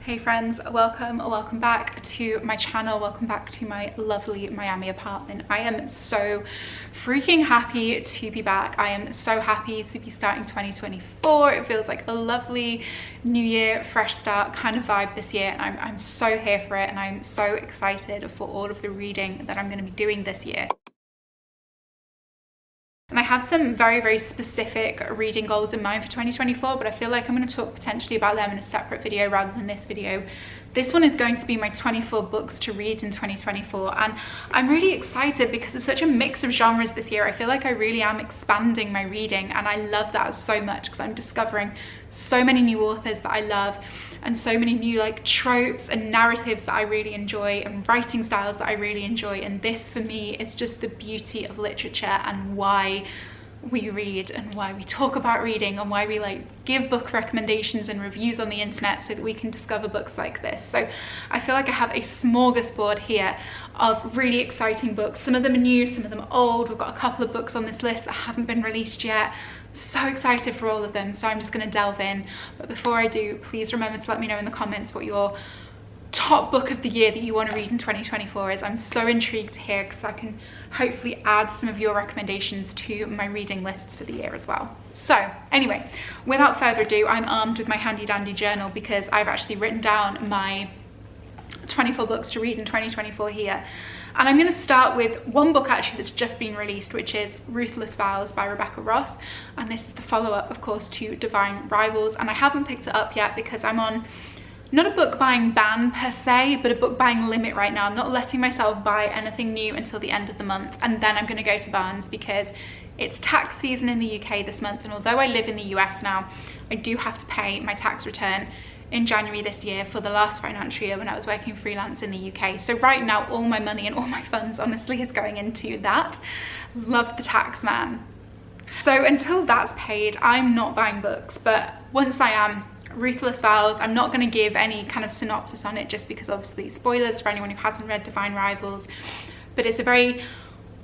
Hey friends, welcome back to my channel. Welcome back to my lovely Miami apartment. I am so freaking happy to be back. I am so happy to be starting 2024. It feels like a lovely new year, fresh start kind of vibe this year, and I'm so here for it, and I'm so excited for all of the reading that I'm going to be doing this year. And I have some very specific reading goals in mind for 2024, but I feel like I'm going to talk potentially about them in a separate video rather than this video. This one is going to be my 24 books to read in 2024, and I'm really excited because it's such a mix of genres this year. I feel like I really am expanding my reading, and I love that so much because I'm discovering so many new authors that I love, and so many new like tropes and narratives that I really enjoy, and writing styles that I really enjoy. And this for me is just the beauty of literature and why we read and why we talk about reading and why we like give book recommendations and reviews on the internet so that we can discover books like this. So I feel like I have a smorgasbord here of really exciting books. Some of them are new, some of them are old. We've got a couple of books on this list that haven't been released yet. So excited for all of them, so I'm just going to delve in. But before I do, please remember to let me know in the comments what your top book of the year that you want to read in 2024 is. I'm so intrigued to hear because I can hopefully add some of your recommendations to my reading lists for the year as well. So anyway, without further ado, I'm armed with my handy dandy journal because I've actually written down my 24 books to read in 2024 here. And I'm going to start with one book actually that's just been released, which is Ruthless Vows by Rebecca Ross. And this is the follow-up, of course, to Divine Rivals. And I haven't picked it up yet because I'm on not a book buying ban per se, but a book buying limit right now. I'm not letting myself buy anything new until the end of the month. And then I'm going to go to Barnes because it's tax season in the UK this month. And although I live in the US now, I do have to pay my tax return in January this year for the last financial year when I was working freelance in the UK. So right now, all my money and all my funds honestly is going into that. Love the tax man. So until that's paid, I'm not buying books, but once I am, Ruthless Vows, I'm not going to give any kind of synopsis on it just because obviously spoilers for anyone who hasn't read Divine Rivals, but it's a very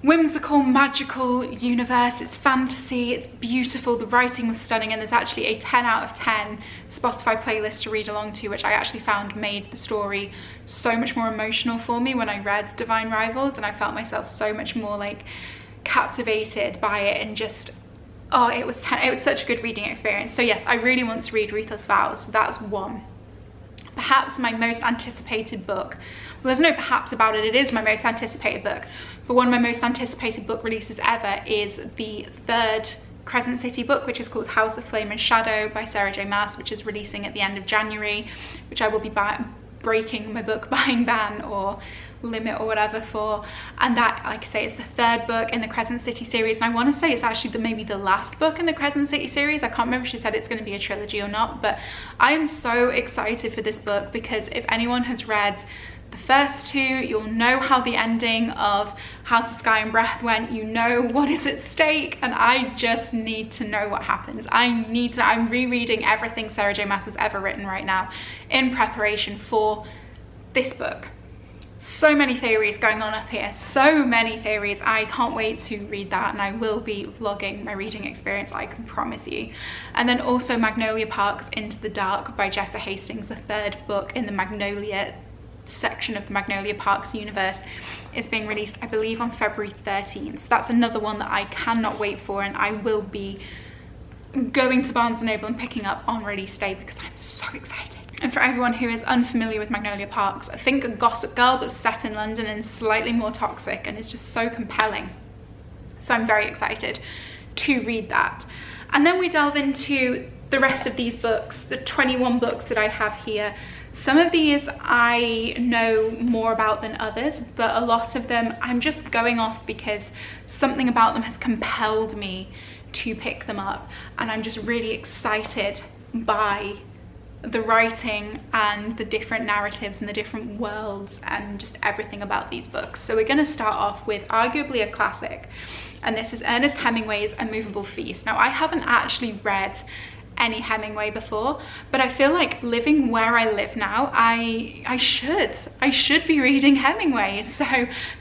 whimsical, magical universe. It's fantasy, it's beautiful, the writing was stunning, and there's actually a 10 out of 10 Spotify playlist to read along to, which I actually found made the story so much more emotional for me when I read Divine Rivals, and I felt myself so much more like captivated by it, and just it was such a good reading experience. So yes, I really want to read Ruthless Vows. So that's one. Perhaps my most anticipated book, well, there's no perhaps about it, it is my most anticipated book, but one of my most anticipated book releases ever is the third Crescent City book, which is called House of Flame and Shadow by Sarah J Maas, which is releasing at the end of January, which I will be breaking my book buying ban or limit or whatever for. And that, like I say, is the third book in the Crescent City series, and I want to say it's actually maybe the last book in the Crescent City series. I can't remember if she said it's going to be a trilogy or not, but I am so excited for this book because if anyone has read the first two, you'll know how the ending of House of Sky and Breath went. You know what is at stake, and I just need to know what happens. I'm rereading everything Sarah J Maas has ever written right now in preparation for this book. So many theories going on up here, so many theories. I can't wait to read that, and I will be vlogging my reading experience, I can promise you. And then also Magnolia Park's Into the Dark by Jessa Hastings, the third book in the Magnolia section of the Magnolia Parks universe, is being released, I believe, on February 13th. So that's another one that I cannot wait for, and I will be going to Barnes & Noble and picking up on release day because I'm so excited. And for everyone who is unfamiliar with Magnolia Parks, I think a Gossip Girl but set in London and slightly more toxic, and it's just so compelling. So I'm very excited to read that. And then we delve into the rest of these books, the 21 books that I have here. Some of these I know more about than others, but a lot of them I'm just going off because something about them has compelled me to pick them up, and I'm just really excited by the writing and the different narratives and the different worlds and just everything about these books. So we're going to start off with arguably a classic, and this is Ernest Hemingway's A Movable Feast. Now, I haven't actually read any Hemingway before, but I feel like living where I live now, I should be reading Hemingway. So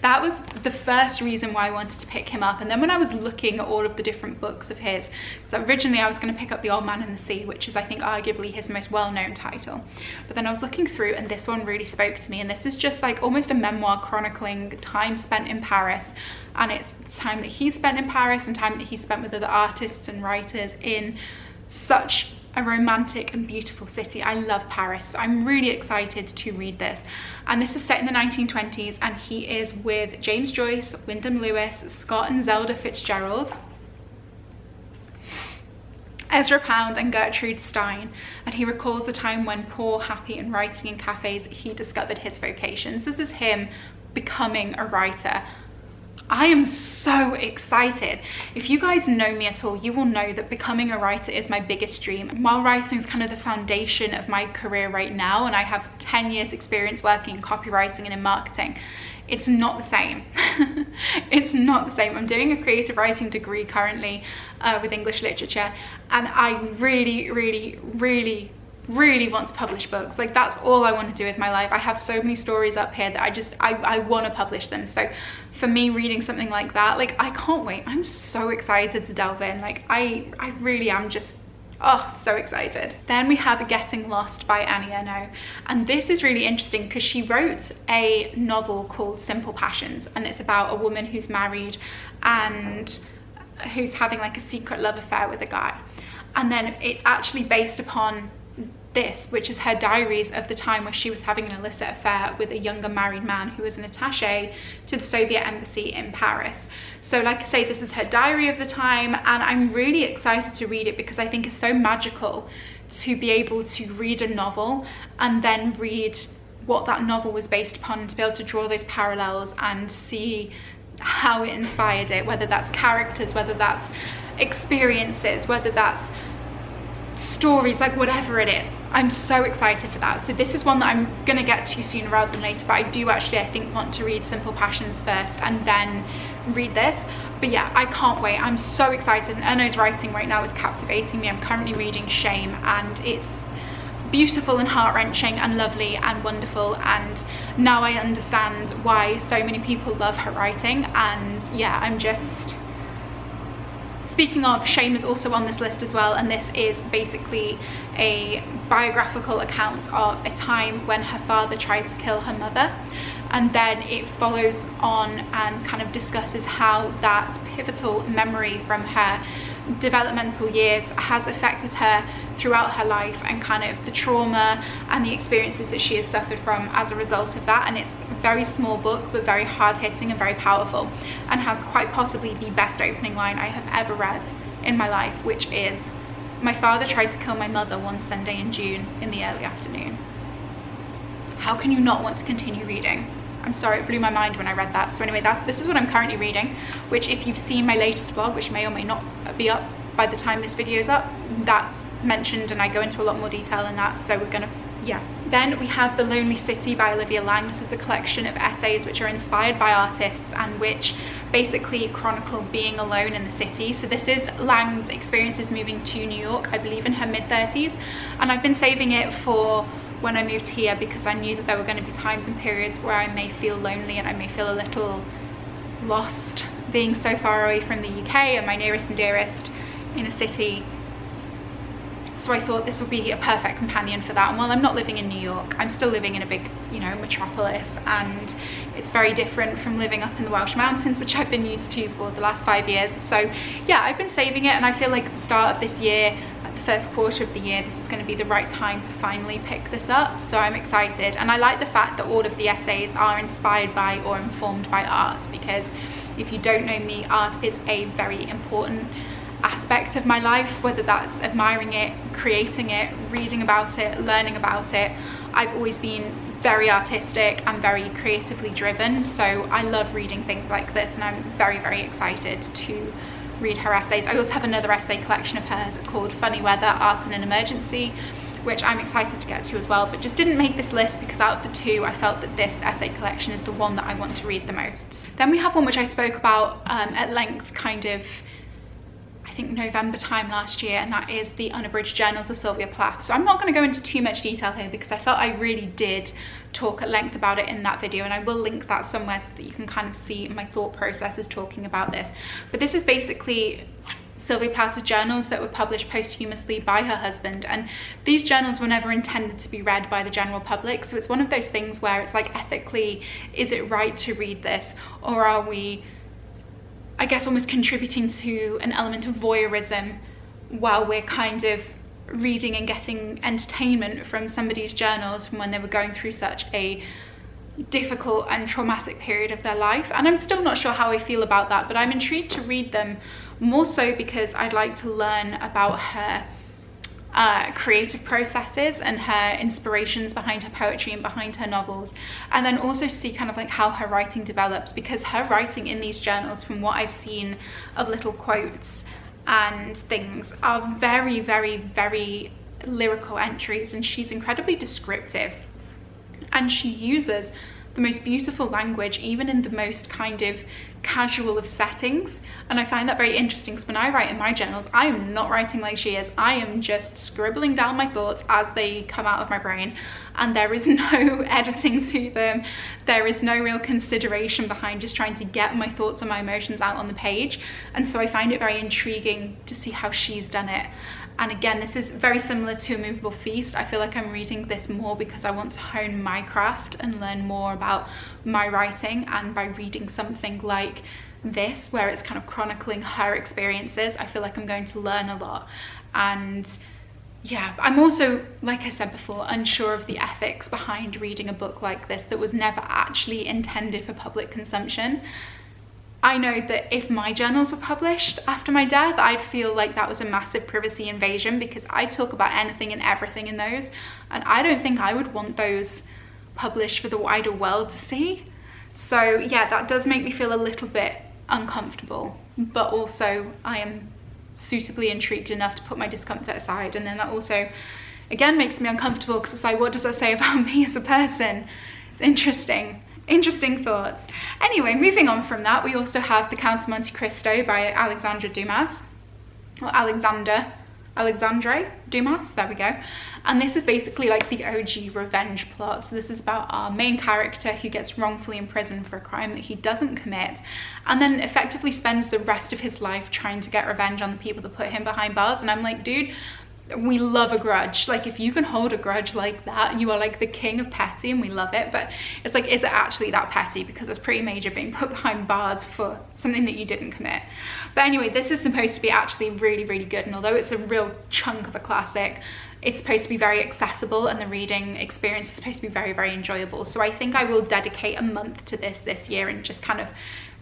that was the first reason why I wanted to pick him up. And then when I was looking at all of the different books of his, so originally I was going to pick up The Old Man and the Sea, which is I think arguably his most well-known title, but then I was looking through and this one really spoke to me, and this is just like almost a memoir chronicling time spent in Paris, and it's time that he spent in Paris and time that he spent with other artists and writers in such a romantic and beautiful city. I love Paris, so I'm really excited to read this. And this is set in the 1920s, and he is with James Joyce, Wyndham Lewis, Scott and Zelda Fitzgerald, Ezra Pound and Gertrude Stein, and he recalls the time when, poor, happy and writing in cafes, he discovered his vocations. This is him becoming a writer. I am so excited. If you guys know me at all, you will know that becoming a writer is my biggest dream. While writing is kind of the foundation of my career right now, and I have 10 years experience working in copywriting and in marketing, it's not the same. It's not the same. I'm doing a creative writing degree currently with English literature, and I really want to publish books. Like, that's all I want to do with my life. I have so many stories up here that I want to publish them. So for me, reading something like that, like, I can't wait. I'm so excited to delve in. Like, I really am just, oh, so excited. Then we have Getting Lost by Annie Ernaux, and this is really interesting because she wrote a novel called Simple Passions, and it's about a woman who's married and who's having like a secret love affair with a guy, and then it's actually based upon this, which is her diaries of the time where she was having an illicit affair with a younger married man who was an attaché to the Soviet embassy in Paris. So like I say, this is her diary of the time, and I'm really excited to read it because I think it's so magical to be able to read a novel and then read what that novel was based upon, and to be able to draw those parallels and see how it inspired it, whether that's characters, whether that's experiences, whether that's stories, like whatever it is. I'm so excited for that. So this is one that I'm gonna get to sooner rather than later, but I do actually, I think, want to read Simple Passions first and then read this. But yeah, I can't wait. I'm so excited, and Ernaux's writing right now is captivating me. I'm currently reading Shame, and it's beautiful and heart-wrenching and lovely and wonderful, and now I understand why so many people love her writing. And yeah, I'm just... Speaking of, Shame is also on this list as well, and this is basically a biographical account of a time when her father tried to kill her mother, and then it follows on and kind of discusses how that pivotal memory from her developmental years has affected her throughout her life, and kind of the trauma and the experiences that she has suffered from as a result of that. And it's a very small book, but very hard-hitting and very powerful, and has quite possibly the best opening line I have ever read in my life, which is, "My father tried to kill my mother one Sunday in June in the early afternoon." How can you not want to continue reading? I'm sorry, it blew my mind when I read that. So anyway, this is what I'm currently reading, which, if you've seen my latest vlog, which may or may not be up by the time this video is up, that's mentioned, and I go into a lot more detail in that. So we're gonna, yeah. Then we have The Lonely City by Olivia Laing. This is a collection of essays which are inspired by artists and which basically chronicle being alone in the city. So this is Lang's experiences moving to New York, I believe in her mid-30s, and I've been saving it for when I moved here because I knew that there were going to be times and periods where I may feel lonely and I may feel a little lost being so far away from the UK and my nearest and dearest in a city. So I thought this would be a perfect companion for that. And while I'm not living in New York, I'm still living in a big, you know, metropolis, and it's very different from living up in the Welsh mountains, which I've been used to for the last 5 years. So yeah, I've been saving it, and I feel like at the start of this year, at the first quarter of the year, this is going to be the right time to finally pick this up. So I'm excited, and I like the fact that all of the essays are inspired by or informed by art, because if you don't know me, art is a very important aspect of my life, whether that's admiring it, creating it, reading about it, learning about it. I've always been very artistic and very creatively driven, so I love reading things like this, and I'm very, very excited to read her essays. I also have another essay collection of hers called Funny Weather, Art in an Emergency, which I'm excited to get to as well, but just didn't make this list because out of the two, I felt that this essay collection is the one that I want to read the most. Then we have one which I spoke about at length, kind of, I think November time last year, and that is the Unabridged Journals of Sylvia Plath. So I'm not going to go into too much detail here because I felt I really did talk at length about it in that video, and I will link that somewhere so that you can kind of see my thought processes talking about this. But this is basically Sylvia Plath's journals that were published posthumously by her husband, and these journals were never intended to be read by the general public. So it's one of those things where it's like, ethically, is it right to read this, or are we, I guess, almost contributing to an element of voyeurism while we're kind of reading and getting entertainment from somebody's journals from when they were going through such a difficult and traumatic period of their life. And I'm still not sure how I feel about that, but I'm intrigued to read them, more so because I'd like to learn about her creative processes and her inspirations behind her poetry and behind her novels, and then also see kind of like how her writing develops, because her writing in these journals, from what I've seen of little quotes and things, are very, very, very lyrical entries, and she's incredibly descriptive, and she uses the most beautiful language even in the most kind of casual of settings. And I find that very interesting, because when I write in my journals, I am not writing like she is. I am just scribbling down my thoughts as they come out of my brain, and there is no editing to them. There is no real consideration behind just trying to get my thoughts and my emotions out on the page. And so I find it very intriguing to see how she's done it. And again, this is very similar to A Movable Feast. I feel like I'm reading this more because I want to hone my craft and learn more about my writing, and by reading something like this, where it's kind of chronicling her experiences, I feel like I'm going to learn a lot. And yeah, I'm also, like I said before, unsure of the ethics behind reading a book like this that was never actually intended for public consumption. I know that if my journals were published after my death, I'd feel like that was a massive privacy invasion, because I talk about anything and everything in those, and I don't think I would want those published for the wider world to see. So yeah, that does make me feel a little bit uncomfortable, but also I am suitably intrigued enough to put my discomfort aside. And then that also again makes me uncomfortable, because it's like, what does that say about me as a person? It's interesting thoughts. Anyway, moving on from that, we also have The Count of Monte Cristo by Alexandre Dumas, or Alexandre Dumas, there we go. And this is basically like the OG revenge plot. So this is about our main character who gets wrongfully imprisoned for a crime that he doesn't commit, and then effectively spends the rest of his life trying to get revenge on the people that put him behind bars. And I'm like, dude, we love a grudge. Like, if you can hold a grudge like that, you are like the king of petty, and we love it. But it's like, is it actually that petty? Because it's pretty major being put behind bars for something that you didn't commit. But anyway, this is supposed to be actually really, really good, and although it's a real chunk of a classic, it's supposed to be very accessible, and the reading experience is supposed to be very, very enjoyable. So I think I will dedicate a month to this year and just kind of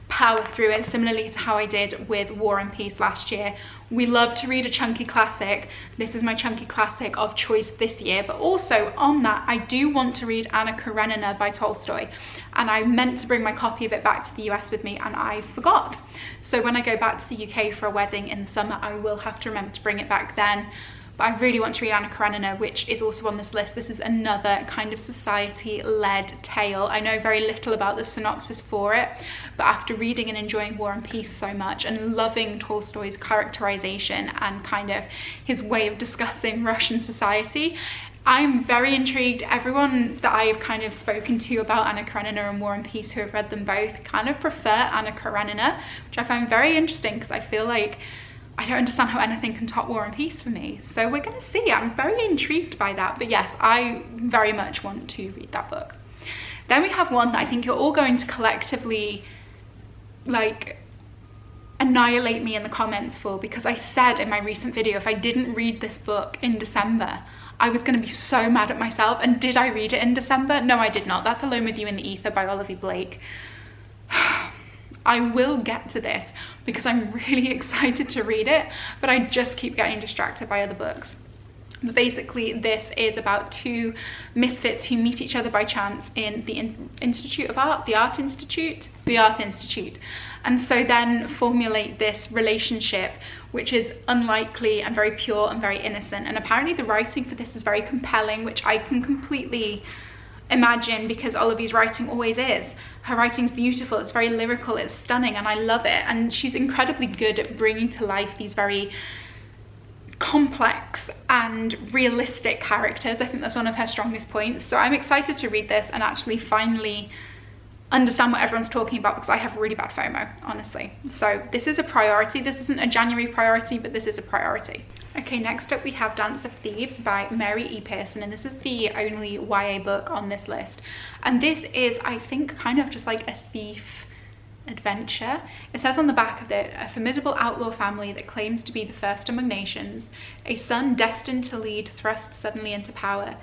power through it, similarly to how I did with War and Peace last year. We love to read a chunky classic. This is my chunky classic of choice this year. But also on that, I do want to read Anna Karenina by Tolstoy, and I meant to bring my copy of it back to the US with me, and I forgot. So when I go back to the UK for a wedding in the summer, I will have to remember to bring it back then. But I really want to read Anna Karenina, which is also on this list. This is another kind of society-led tale. I know very little about the synopsis for it, but after reading and enjoying War and Peace so much, and loving Tolstoy's characterization and kind of his way of discussing Russian society, I'm very intrigued. Everyone that I have kind of spoken to about Anna Karenina and War and Peace, who have read them both, kind of prefer Anna Karenina, which I find very interesting, because I feel like I don't understand how anything can top War and Peace for me. So we're going to see. I'm very intrigued by that. But yes, I very much want to read that book. Then we have one that I think you're all going to collectively, like, annihilate me in the comments for, because I said in my recent video, if I didn't read this book in December, I was going to be so mad at myself. And did I read it in December? No, I did not. That's Alone with You in the Ether by Olivia Blake. I will get to this because I'm really excited to read it, but I just keep getting distracted by other books. But basically, this is about two misfits who meet each other by chance in the Institute of Art, the Art Institute, and so then formulate this relationship, which is unlikely and very pure and very innocent. And apparently the writing for this is very compelling, which I can completely imagine, because Olivia's writing always is. Her writing's beautiful, it's very lyrical, it's stunning, and I love it. And she's incredibly good at bringing to life these very complex and realistic characters. I think that's one of her strongest points. So I'm excited to read this and actually finally understand what everyone's talking about, because I have really bad FOMO, honestly. So this is a priority. This isn't a January priority, but this is a priority. Okay, next up we have Dance of Thieves by Mary E. Pearson, and this is the only YA book on this list. And this is, I think, kind of just like a thief adventure. It says on the back of it, a formidable outlaw family that claims to be the first among nations, a son destined to lead thrust suddenly into power,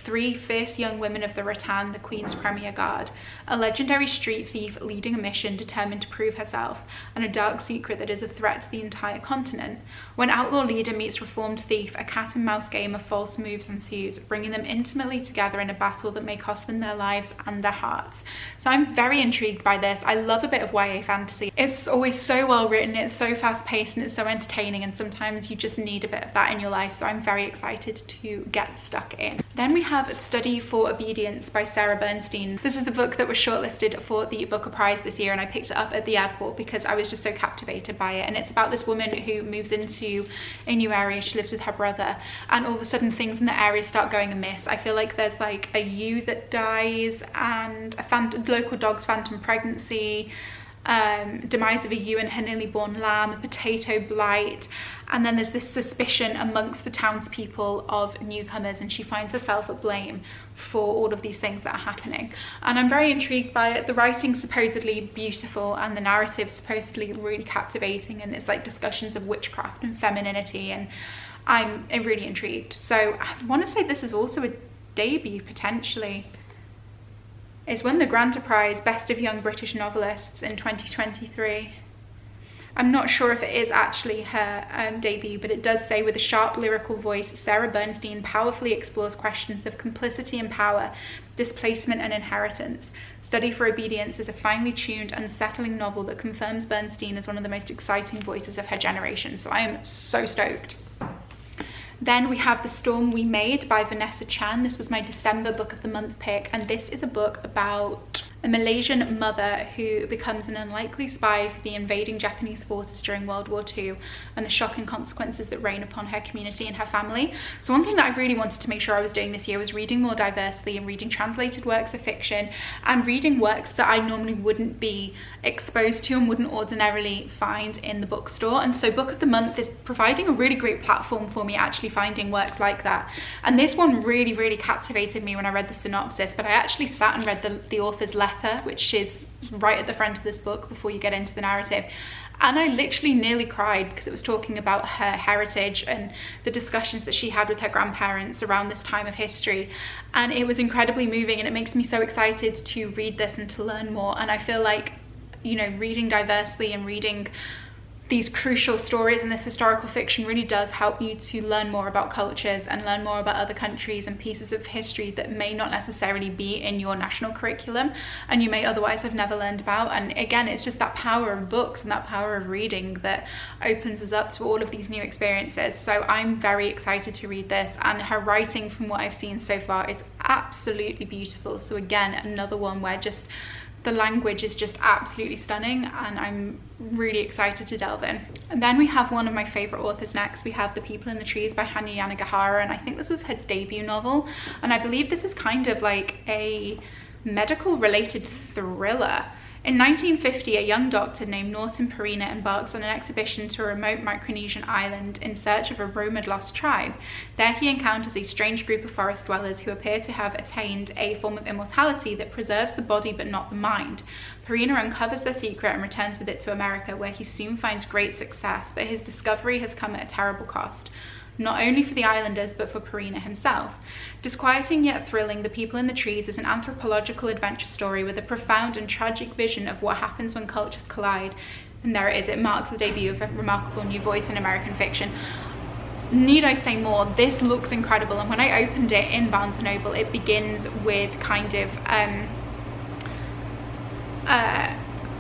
3 fierce young women of the Rattan, the Queen's premier guard, a legendary street thief leading a mission determined to prove herself, and a dark secret that is a threat to the entire continent. When outlaw leader meets reformed thief, a cat and mouse game of false moves ensues, bringing them intimately together in a battle that may cost them their lives and their hearts. So I'm very intrigued by this. I love a bit of YA fantasy. It's always so well written, it's so fast paced, and it's so entertaining, and sometimes you just need a bit of that in your life. So I'm very excited to get stuck in. Then we have Study for Obedience by Sarah Bernstein. This is the book that was shortlisted for the Booker Prize this year, and I picked it up at the airport because I was just so captivated by it. And it's about this woman who moves into a new area. She lives with her brother, and all of a sudden things in the area start going amiss. I feel like there's like a ewe that dies, and a local dog's phantom pregnancy, demise of a ewe and her nearly born lamb, a potato blight, and then there's this suspicion amongst the townspeople of newcomers, and she finds herself at blame for all of these things that are happening. And I'm very intrigued by it. The writing's supposedly beautiful, and the narrative supposedly really captivating, and it's like discussions of witchcraft and femininity, and I'm really intrigued. So I want to say this is also a debut, potentially. It's won the Granta Prize Best of Young British Novelists in 2023. I'm not sure if it is actually her debut, but it does say, with a sharp lyrical voice, Sarah Bernstein powerfully explores questions of complicity and power, displacement and inheritance. Study for Obedience is a finely tuned, unsettling novel that confirms Bernstein as one of the most exciting voices of her generation. So I am so stoked. Then we have The Storm We Made by Vanessa Chan. This was my December book of the month pick, and this is a book about a Malaysian mother who becomes an unlikely spy for the invading Japanese forces during World War II, and the shocking consequences that reign upon her community and her family. So one thing that I really wanted to make sure I was doing this year was reading more diversely, and reading translated works of fiction, and reading works that I normally wouldn't be exposed to and wouldn't ordinarily find in the bookstore. And so book of the month is providing a really great platform for me actually finding works like that. And this one really captivated me when I read the synopsis, but I actually sat and read the author's letter, which is right at the front of this book before you get into the narrative, and I literally nearly cried, because it was talking about her heritage and the discussions that she had with her grandparents around this time of history, and it was incredibly moving, and it makes me so excited to read this and to learn more. And I feel like, you know, reading diversely and reading these crucial stories in this historical fiction really does help you to learn more about cultures and learn more about other countries and pieces of history that may not necessarily be in your national curriculum and you may otherwise have never learned about. And again, it's just that power of books and that power of reading that opens us up to all of these new experiences. So I'm very excited to read this, and her writing, from what I've seen so far, is absolutely beautiful. So again, another one where just the language is just absolutely stunning, and I'm really excited to delve in. And then we have one of my favorite authors next. We have The People in the Trees by Hanya Yanagihara, and I think this was her debut novel, and I believe this is kind of like a medical related thriller. In 1950, a young doctor named Norton Perina embarks on an expedition to a remote Micronesian island in search of a rumored lost tribe. There he encounters a strange group of forest dwellers who appear to have attained a form of immortality that preserves the body but not the mind. Perina uncovers their secret and returns with it to America, where he soon finds great success, but his discovery has come at a terrible cost, not only for the islanders but for Perina himself. Disquieting yet thrilling, The People in the Trees is an anthropological adventure story with a profound and tragic vision of what happens when cultures collide. And there it is, it marks the debut of a remarkable new voice in American fiction. Need I say more? This looks incredible, and when I opened it in Barnes & Noble, it begins with kind of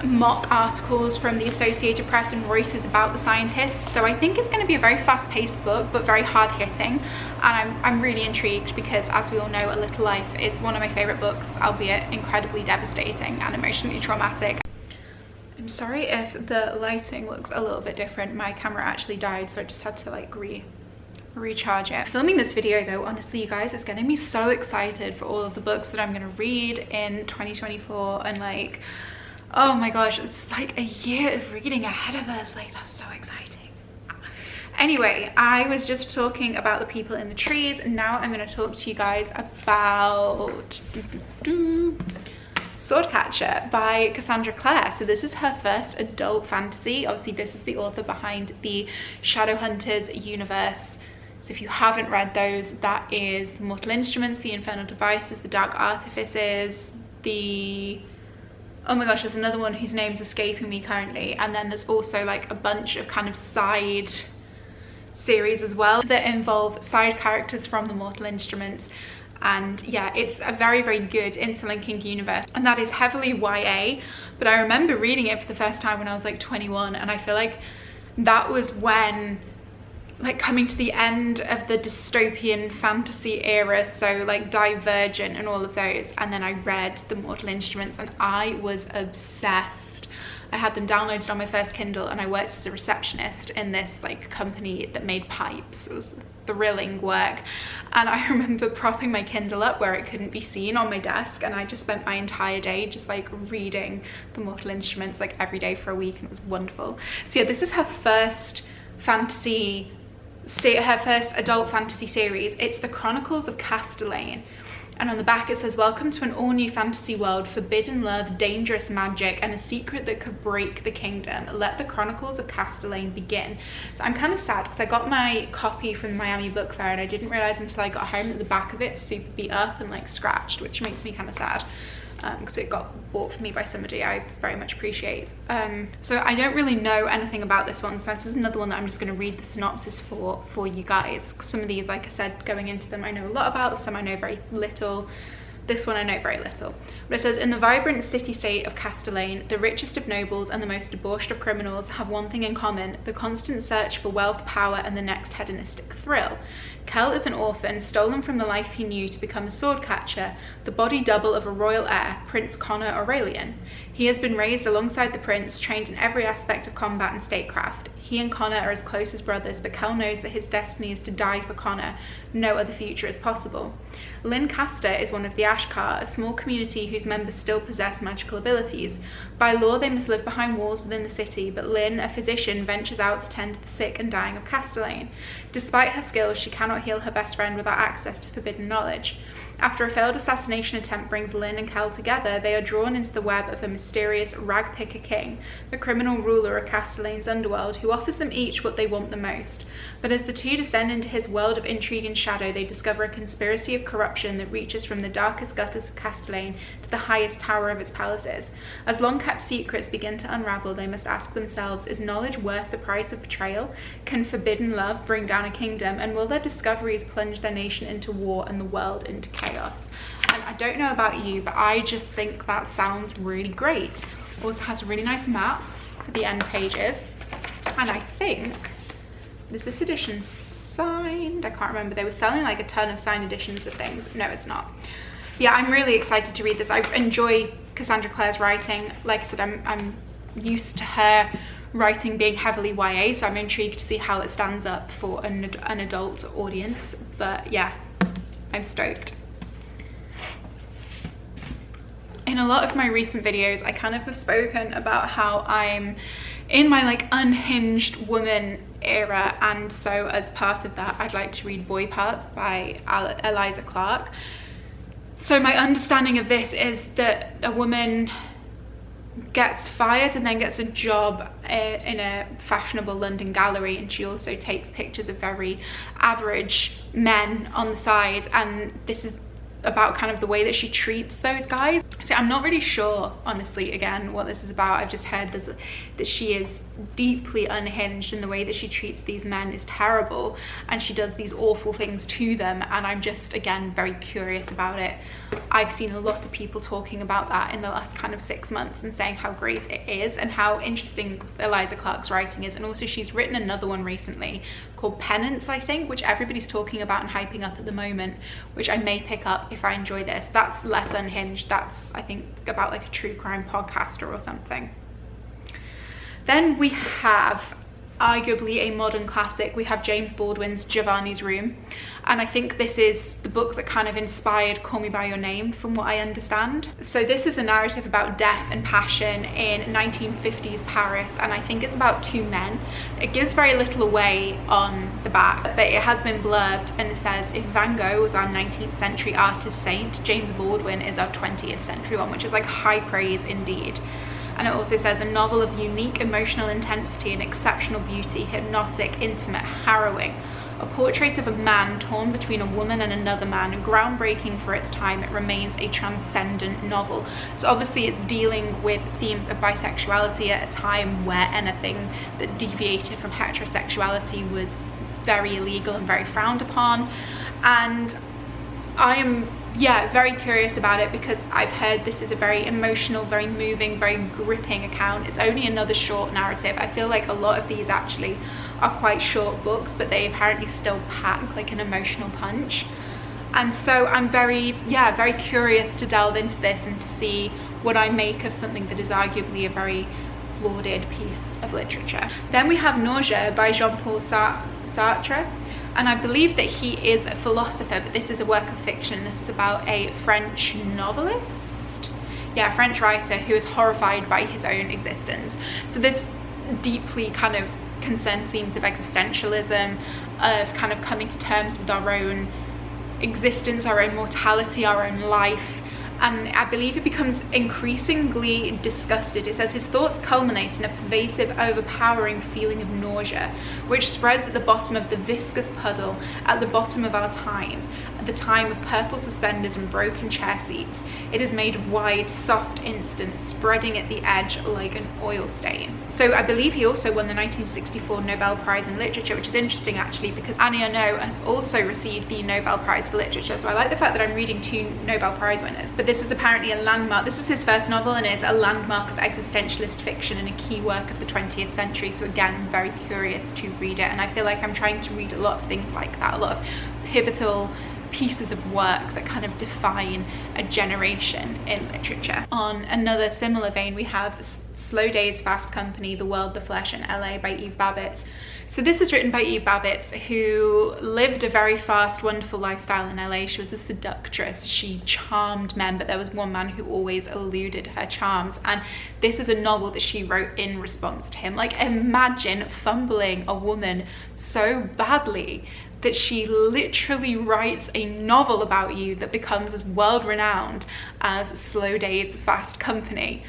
mock articles from the Associated Press and Reuters about the scientists. So I think it's going to be a very fast-paced book, but very hard-hitting. and I'm really intrigued because, as we all know, A Little Life is one of my favourite books, albeit incredibly devastating and emotionally traumatic. I'm sorry if the lighting looks a little bit different. My camera actually died, so I just had to like recharge it. Filming this video though, honestly you guys, is getting me so excited for all of the books that I'm gonna read in 2024, and like, oh my gosh, it's like a year of reading ahead of us. Like, that's so exciting. Anyway, I was just talking about the people in the trees, and now I'm going to talk to you guys about Swordcatcher by Cassandra Clare. So this is her first adult fantasy. Obviously this is the author behind the Shadowhunters universe. So if you haven't read those, that is the Mortal Instruments, the Infernal Devices, the Dark Artifices, the... oh my gosh, there's another one whose name's escaping me currently, and then there's also like a bunch of kind of side series as well that involve side characters from the Mortal Instruments. And yeah, it's a very, very good interlinking universe, and that is heavily YA. But I remember reading it for the first time when I was like 21, and I feel like that was when, like, coming to the end of the dystopian fantasy era, so like Divergent and all of those, and then I read the Mortal Instruments and I was obsessed. I had them downloaded on my first Kindle, and I worked as a receptionist in this like company that made pipes. It was thrilling work, and I remember propping my Kindle up where it couldn't be seen on my desk, and I just spent my entire day just like reading the Mortal Instruments like every day for a week, and it was wonderful. So yeah, this is her first adult fantasy series. It's the Chronicles of Castellane, and on the back it says, welcome to an all-new fantasy world, forbidden love, dangerous magic, and a secret that could break the kingdom. Let the Chronicles of Castellane begin. So I'm kind of sad because I got my copy from the Miami Book Fair, and I didn't realize until I got home that the back of it's super beat up and like scratched, which makes me kind of sad. Because it got bought for me by somebody I very much appreciate. So I don't really know anything about this one, so this is another one that I'm just going to read the synopsis for you guys. Some of these, like I said, going into them I know a lot about, some I know very little. This one I know very little. But it says, in the vibrant city-state of Castellane, the richest of nobles and the most debauched of criminals have one thing in common: the constant search for wealth, power, and the next hedonistic thrill. Kel is an orphan, stolen from the life he knew to become a sword catcher, the body double of a royal heir, Prince Connor Aurelian. He has been raised alongside the prince, trained in every aspect of combat and statecraft. He and Connor are as close as brothers, but Kel knows that his destiny is to die for Connor. No other future is possible. Lynn Castor is one of the Ashkar, a small community whose members still possess magical abilities. By law, they must live behind walls within the city, but Lynn, a physician, ventures out to tend to the sick and dying of Castellane. Despite her skills, she cannot heal her best friend without access to forbidden knowledge. After a failed assassination attempt brings Lynn and Kel together, they are drawn into the web of a mysterious ragpicker king, the criminal ruler of Castellane's underworld, who offers them each what they want the most. But as the two descend into his world of intrigue and shadow, they discover a conspiracy of corruption that reaches from the darkest gutters of Castellane to the highest tower of its palaces. As long-kept secrets begin to unravel, they must ask themselves, is knowledge worth the price of betrayal? Can forbidden love bring down a kingdom? And will their discoveries plunge their nation into war and the world into chaos? And I don't know about you, but I just think that sounds really great. It also has a really nice map for the end pages, and I think this edition signed? I can't remember. They were selling like a ton of signed editions of things. No, it's not. Yeah, I'm really excited to read this. I enjoy Cassandra Clare's writing. Like I said, I'm used to her writing being heavily YA, so I'm intrigued to see how it stands up for an adult audience. But yeah, I'm stoked. In a lot of my recent videos, I kind of have spoken about how I'm in my like unhinged woman era, and so as part of that I'd like to read Boy Parts by Eliza Clark. So my understanding of this is that a woman gets fired and then gets a job in a fashionable London gallery, and she also takes pictures of very average men on the side, and this is about kind of the way that she treats those guys. So So I'm not really sure, honestly, again, what this is about. I've just heard that she is deeply unhinged, and the way that she treats these men is terrible, and she does these awful things to them, and I'm just, again, very curious about it. I've seen a lot of people talking about that in the last kind of 6 months and saying how great it is and how interesting Eliza Clark's writing is. And also she's written another one recently called Penance, I think, which everybody's talking about and hyping up at the moment, which I may pick up if I enjoy this. That's less unhinged. That's, I think, about like a true crime podcaster or something. Then we have arguably a modern classic. We have James Baldwin's Giovanni's Room, and I think this is the book that kind of inspired Call Me By Your Name, from what I understand. So this is a narrative about death and passion in 1950s Paris, and I think it's about two men. It gives very little away on the back, but it has been blurbed, and it says, if Van Gogh was our 19th century artist saint, James Baldwin is our 20th century one, which is like high praise indeed. And it also says, a novel of unique emotional intensity and exceptional beauty, hypnotic, intimate, harrowing. A portrait of a man torn between a woman and another man, groundbreaking for its time, it remains a transcendent novel. So obviously it's dealing with themes of bisexuality at a time where anything that deviated from heterosexuality was very illegal and very frowned upon. And I am very curious about it, because I've heard this is a very emotional, very moving, very gripping account. It's only another short narrative. I feel like a lot of these actually are quite short books, but they apparently still pack like an emotional punch. And so I'm very curious to delve into this and to see what I make of something that is arguably a very lauded piece of literature. Then we have Nausea by Jean-Paul Sartre. And I believe that he is a philosopher, but this is a work of fiction. This is about a French novelist, a French writer who is horrified by his own existence. So this deeply kind of concerns themes of existentialism, of kind of coming to terms with our own existence, our own mortality, our own life. And I believe he becomes increasingly disgusted. It says his thoughts culminate in a pervasive, overpowering feeling of nausea, which spreads at the bottom of the viscous puddle, at the bottom of our time, at the time of purple suspenders and broken chair seats. It is made of wide, soft instants, spreading at the edge like an oil stain. So I believe he also won the 1964 Nobel Prize in Literature, which is interesting actually, because Annie Ernaux has also received the Nobel Prize for Literature. So I like the fact that I'm reading two Nobel Prize winners. But this is apparently a landmark. This was his first novel and is a landmark of existentialist fiction and a key work of the 20th century. So again, I'm very curious to read it, and I feel like I'm trying to read a lot of things like that, a lot of pivotal pieces of work that kind of define a generation in literature. On another similar vein, we have Slow Days, Fast Company, The World, the Flesh, and LA by Eve Babbitt. So this is written by Eve Babbitt, who lived a very fast, wonderful lifestyle in LA. She was a seductress. She charmed men, but there was one man who always eluded her charms. And this is a novel that she wrote in response to him. Like, imagine fumbling a woman so badly that she literally writes a novel about you that becomes as world-renowned as Slow Days, Fast Company.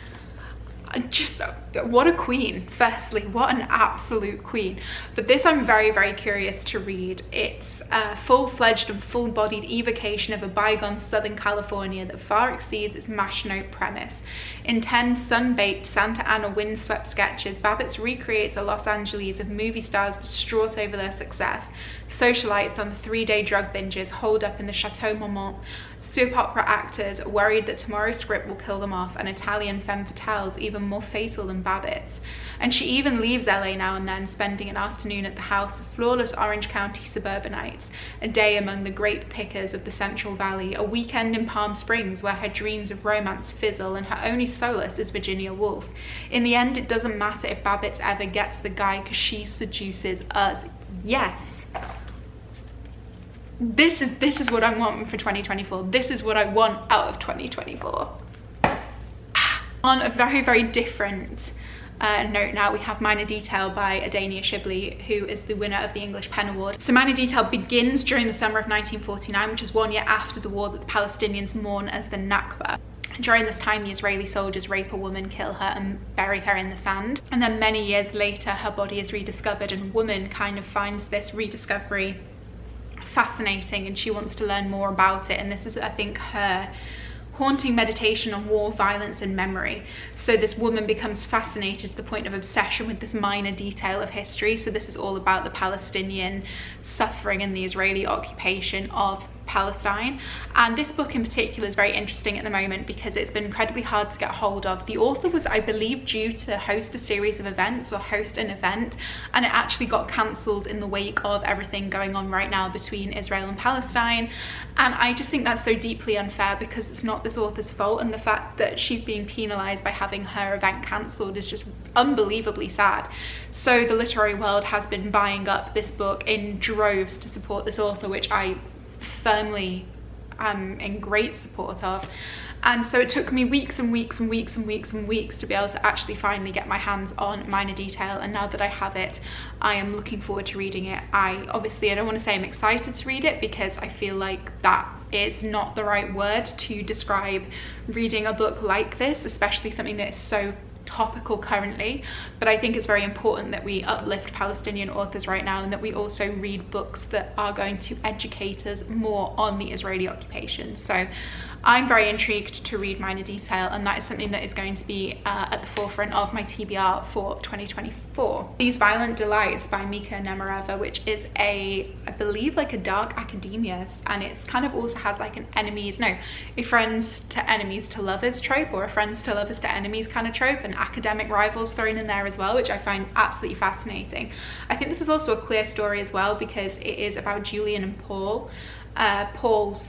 Just what a queen. Firstly, what an absolute queen. But this I'm very, very curious to read. It's a full-fledged and full-bodied evocation of a bygone Southern California that far exceeds its mash note premise. In 10 sun-baked Santa Ana windswept sketches, Babbitt recreates a Los Angeles of movie stars distraught over their success, socialites on the 3-day drug binges holed up in the Chateau Marmont, soap opera actors worried that tomorrow's script will kill them off, and Italian femme fatales even more fatal than Babbitt's. And she even leaves LA now and then, spending an afternoon at the house of flawless Orange County suburbanites, a day among the grape pickers of the Central Valley, a weekend in Palm Springs where her dreams of romance fizzle and her only solace is Virginia Woolf. In the end, it doesn't matter if Babbitt ever gets the guy because she seduces us. Yes. This is what I'm wanting for 2024. This is what I want out of 2024. On a very, very different note now, we have Minor Detail by Adania Shibley, who is the winner of the English Pen Award. So Minor Detail begins during the summer of 1949, which is 1 year after the war that the Palestinians mourn as the Nakba. During this time, the Israeli soldiers rape a woman, kill her, and bury her in the sand. And then many years later, her body is rediscovered, and Woman kind of finds this rediscovery fascinating, and she wants to learn more about it. And this is, I think, her haunting meditation on war, violence and memory. So this woman becomes fascinated to the point of obsession with this minor detail of history. So this is all about the Palestinian suffering and the Israeli occupation of Palestine. And this book in particular is very interesting at the moment because it's been incredibly hard to get hold of. The author was, I believe, due to host a series of events or host an event, and it actually got cancelled in the wake of everything going on right now between Israel and Palestine. And I just think that's so deeply unfair because it's not this author's fault, and the fact that she's being penalised by having her event cancelled is just unbelievably sad. So the literary world has been buying up this book in droves to support this author, which I firmly am in great support of. And so it took me weeks and weeks and weeks and weeks and weeks to be able to actually finally get my hands on Minor Detail, and now that I have it, I am looking forward to reading it. I don't want to say I'm excited to read it because I feel like that is not the right word to describe reading a book like this, especially something that is so topical currently, but I think it's very important that we uplift Palestinian authors right now, and that we also read books that are going to educate us more on the Israeli occupation. So I'm very intrigued to read Minor Detail, and that is something that is going to be at the forefront of my TBR for 2024. These Violent Delights by Mika Nemereva, which is I believe like a dark academia, and it's kind of also has like a friends to enemies to lovers trope, or a friends to lovers to enemies kind of trope, and academic rivals thrown in there as well, which I find absolutely fascinating. I think this is also a queer story as well because it is about Julian and Paul. Paul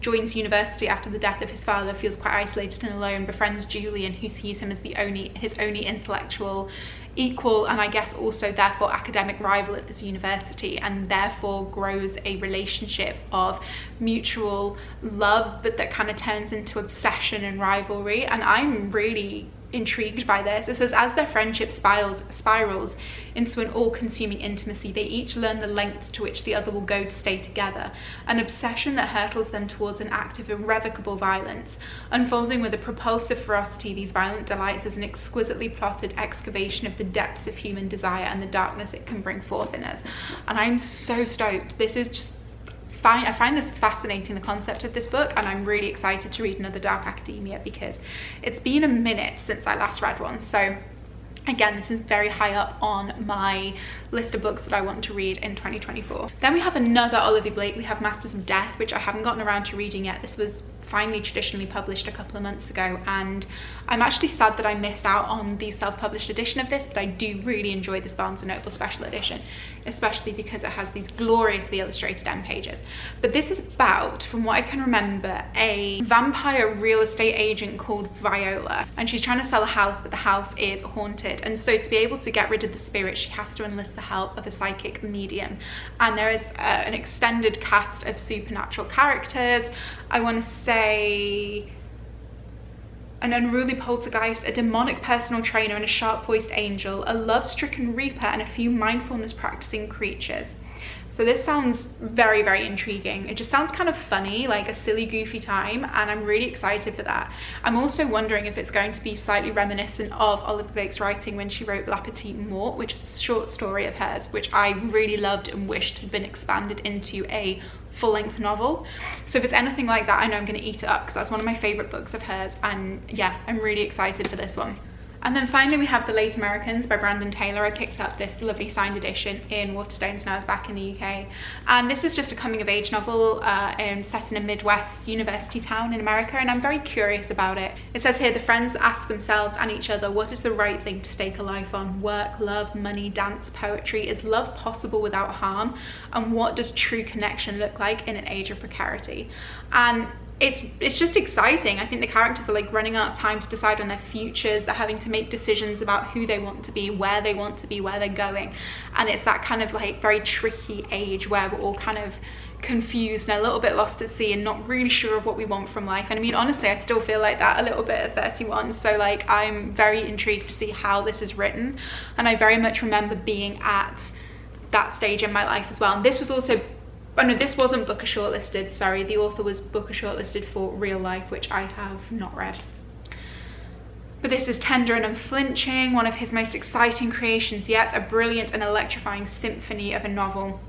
joins university after the death of his father, feels quite isolated and alone, befriends Julian, who sees him as his only intellectual equal, and I guess also therefore academic rival at this university, and therefore grows a relationship of mutual love, but that kind of turns into obsession and rivalry. And I'm really intrigued by this. It says, as their friendship spirals into an all-consuming intimacy, they each learn the lengths to which the other will go to stay together, an obsession that hurtles them towards an act of irrevocable violence. Unfolding with a propulsive ferocity, These Violent Delights is an exquisitely plotted excavation of the depths of human desire and the darkness it can bring forth in us. And I'm so stoked. This is just I find this fascinating, the concept of this book, and I'm really excited to read another dark academia because it's been a minute since I last read one. So again, this is very high up on my list of books that I want to read in 2024. Then we have another Olivia Blake. We have Masters of Death, which I haven't gotten around to reading yet. This was finally traditionally published a couple of months ago, and I'm actually sad that I missed out on the self-published edition of this, but I do really enjoy this Barnes & Noble special edition, especially because it has these gloriously illustrated end pages. But this is about, from what I can remember, a vampire real estate agent called Viola, and she's trying to sell a house, but the house is haunted, and so to be able to get rid of the spirit, she has to enlist the help of a psychic medium. And there is an extended cast of supernatural characters. I want to say an unruly poltergeist, a demonic personal trainer, and a sharp-voiced angel, a love-stricken reaper, and a few mindfulness-practicing creatures. So this sounds very, very intriguing. It just sounds kind of funny, like a silly, goofy time, and I'm really excited for that. I'm also wondering if it's going to be slightly reminiscent of Olivia Blake's writing when she wrote La Petite Mort, which is a short story of hers, which I really loved and wished had been expanded into a full-length novel. So if it's anything like that, I know I'm going to eat it up because that's one of my favorite books of hers, and yeah, I'm really excited for this one. And then finally we have The Late Americans by Brandon Taylor. I picked up this lovely signed edition in Waterstones when I was back in the UK. And this is just a coming of age novel set in a Midwest university town in America, and I'm very curious about it. It says here, the friends ask themselves and each other, what is the right thing to stake a life on? Work, love, money, dance, poetry. Is love possible without harm? And what does true connection look like in an age of precarity? And it's just exciting. I think the characters are like running out of time to decide on their futures. They're having to make decisions about who they want to be, where they want to be, where they're going. And it's that kind of like very tricky age where we're all kind of confused and a little bit lost at sea and not really sure of what we want from life. And I mean, honestly, I still feel like that a little bit at 31. So like, I'm very intrigued to see how this is written. And I very much remember being at that stage in my life as well. And this was also, oh no, this wasn't Booker shortlisted, sorry. The author was Booker shortlisted for Real Life, which I have not read. But this is tender and unflinching, one of his most exciting creations yet, a brilliant and electrifying symphony of a novel.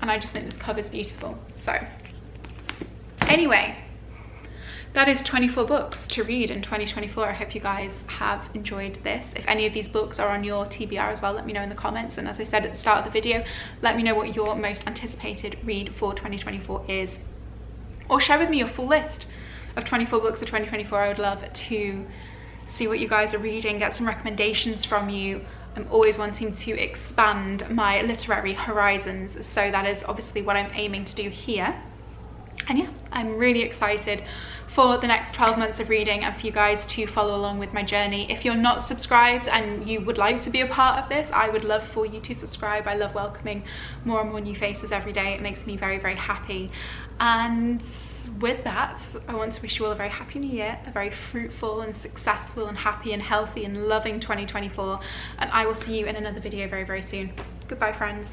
And I just think this cover's beautiful. So, anyway, that is 24 books to read in 2024. I hope you guys have enjoyed this. If any of these books are on your TBR as well, let me know in the comments. And as I said at the start of the video, let me know what your most anticipated read for 2024 is. Or share with me your full list of 24 books of 2024. I would love to see what you guys are reading, get some recommendations from you. I'm always wanting to expand my literary horizons, so that is obviously what I'm aiming to do here. And yeah, I'm really excited for the next 12 months of reading and for you guys to follow along with my journey. If you're not subscribed and you would like to be a part of this, I would love for you to subscribe. I love welcoming more and more new faces every day. It makes me very, very happy. And with that, I want to wish you all a very happy new year, a very fruitful and successful and happy and healthy and loving 2024. And I will see you in another video very, very soon. Goodbye, friends.